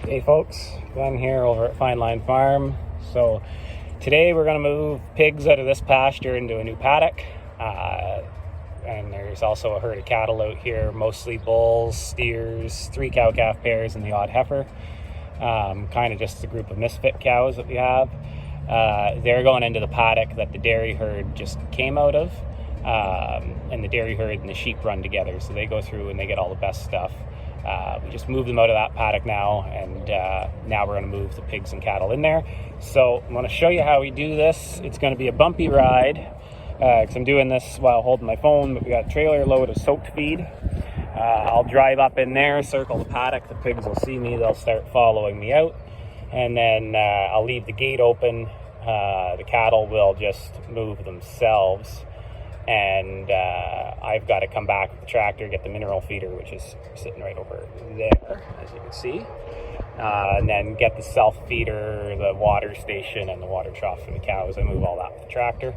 Hey folks, Glenn here over at Fine Line Farm. So today we're going to move pigs out of this pasture into a new paddock. And there's also a herd of cattle out here, mostly bulls, steers, 3 cow-calf pairs, and the odd heifer. Kind of just a group of misfit cows that we have. They're going into the paddock that the dairy herd just came out of. And the dairy herd and the sheep run together, so they go through and they get all the best stuff. We just moved them out of that paddock now, and now we're going to move the pigs and cattle in there. So I'm going to show you how we do this. It's going to be a bumpy ride because I'm doing this while holding my phone, but we got a trailer load of soaked feed. I'll drive up in there, circle the paddock. The pigs will see me. They'll start following me out, and then I'll leave the gate open. The cattle will just move themselves. And I've got to come back with the tractor, get the mineral feeder, which is sitting right over there, as you can see, and then get the self feeder, the water station, and the water trough for the cows. I move all that with the tractor.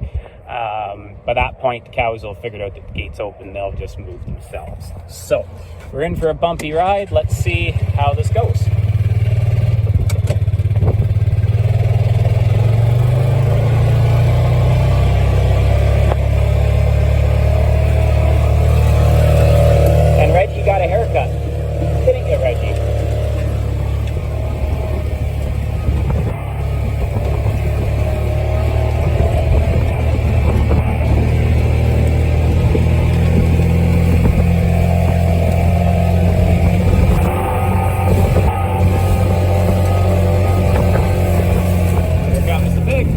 By that point, the cows will have figured out that the gate's open. They'll just move themselves. So we're in for a bumpy ride. Let's see how this goes. Got a haircut, didn't you, Reggie? Here comes the pigs.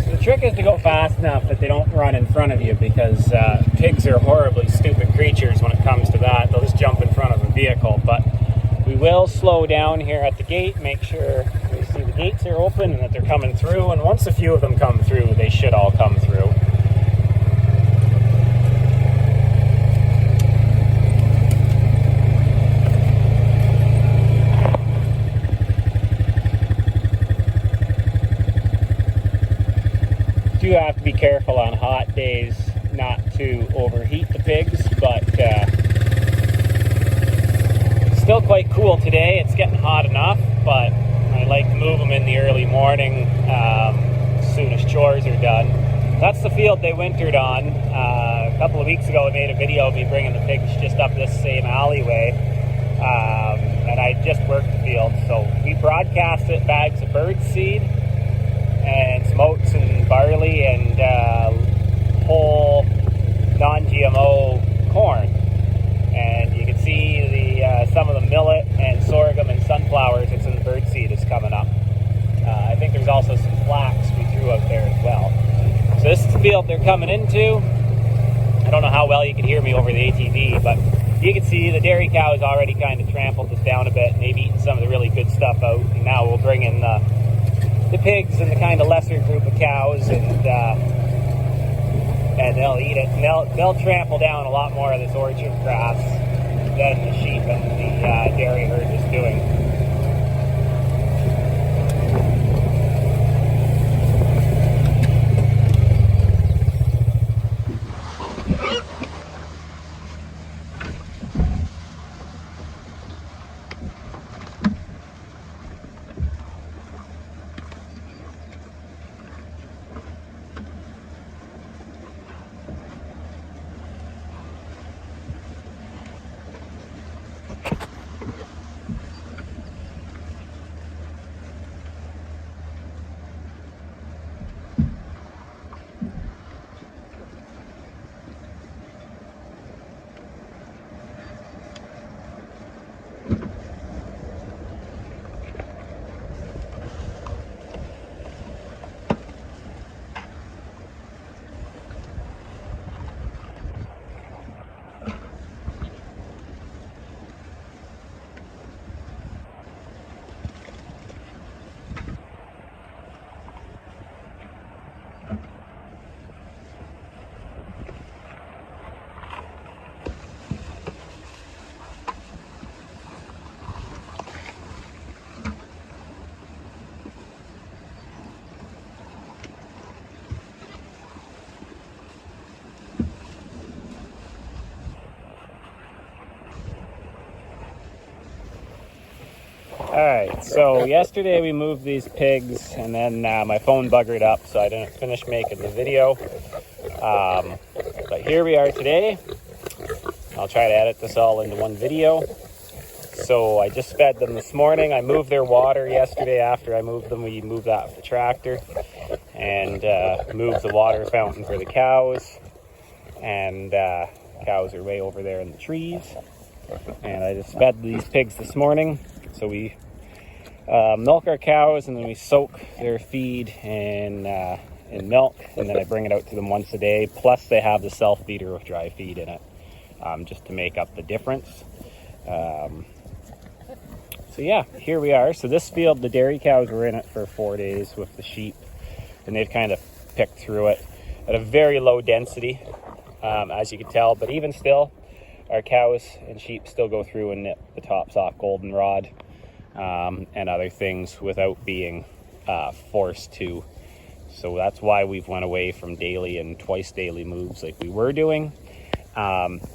The trick is to go fast enough that they don't run in front of you, because pigs are horribly stupid creatures when it comes to that. They'll just jump in front of a vehicle. But we will slow down here at the gate, make sure we see the gates are open and that they're coming through. And once a few of them come through, they should all come through. You have to be careful on hot days not to overheat the pigs, but it's still quite cool today. It's getting hot enough, but I like to move them in the early morning as soon as chores are done. That's the field they wintered on. A couple of weeks ago I made a video of me bringing the pigs just up this same alleyway, and I just worked the field. So we broadcasted bags of bird seed and some oats and barley and whole non-GMO corn, and you can see the some of the millet and sorghum and sunflowers that's in the bird seed is coming up. I think there's also some flax we threw out there as well. So this is the field they're coming into. I don't know how well you can hear me over the ATV, but you can see the dairy cows already kind of trampled this down a bit, and they've eaten some of the really good stuff out, and now we'll bring in the pigs and the kind of lesser group of cows, and they'll eat it. And they'll trample down a lot more of this orchard grass than the sheep and the dairy herd is doing. So yesterday we moved these pigs, and then my phone buggered up, so I didn't finish making the video. But here we are today. I'll try to edit this all into one video. So I just fed them this morning. I moved their water yesterday. After I moved them, we moved that with the tractor, and moved the water fountain for the cows. And cows are way over there in the trees. And I just fed these pigs this morning. So we milk our cows, and then we soak their feed in milk, and then I bring it out to them once a day. Plus they have the self feeder with dry feed in it, just to make up the difference. So yeah, here we are. So this field, the dairy cows were in it for 4 days with the sheep, and they've kind of picked through it at a very low density, as you can tell. But even still, our cows and sheep still go through and nip the tops off goldenrod and other things without being forced to. So that's why we've went away from daily and twice daily moves like we were doing.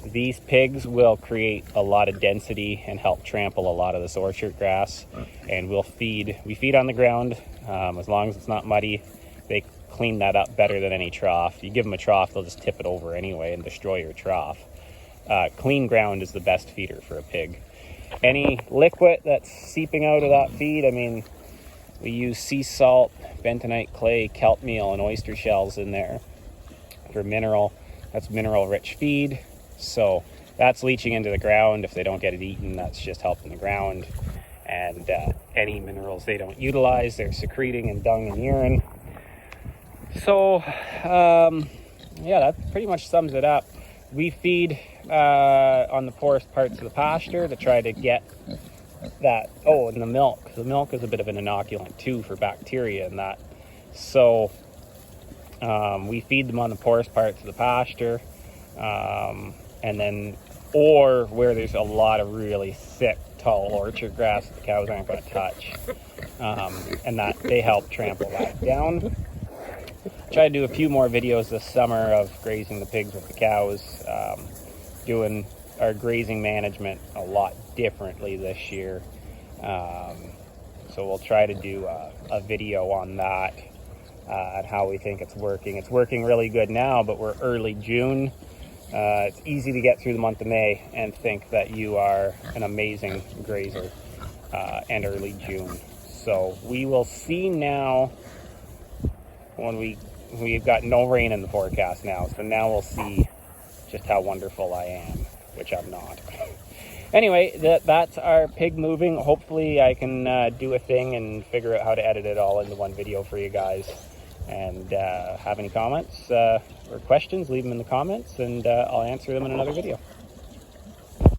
These pigs will create a lot of density and help trample a lot of this orchard grass. And we feed on the ground. As long as it's not muddy, they clean that up better than any trough. You give them a trough, they'll just tip it over anyway and destroy your trough. Clean ground is the best feeder for a pig. Any liquid that's seeping out of that feed, I mean, we use sea salt, bentonite clay, kelp meal, and oyster shells in there for mineral. That's mineral rich feed. So that's leaching into the ground. If they don't get it eaten, that's just helping the ground. And any minerals they don't utilize, they're secreting in dung and urine. So yeah, that pretty much sums it up. We feed on the poorest parts of the pasture to try to get that. Oh, and the milk. The milk is a bit of an inoculant too for bacteria and that. So we feed them on the poorest parts of the pasture, and then, or where there's a lot of really thick, tall orchard grass that the cows aren't going to touch, and that they help trample that down. Try to do a few more videos this summer of grazing the pigs with the cows, doing our grazing management a lot differently this year. So we'll try to do a video on that, and how we think it's working. It's working really good now, but we're early June. It's easy to get through the month of May and think that you are an amazing grazer, and early June. So we will see now when we've got no rain in the forecast now. So now we'll see just how wonderful I am, which I'm not. Anyway, that's our pig moving. Hopefully I can do a thing and figure out how to edit it all into one video for you guys. And have any comments or questions, leave them in the comments, and I'll answer them in another video.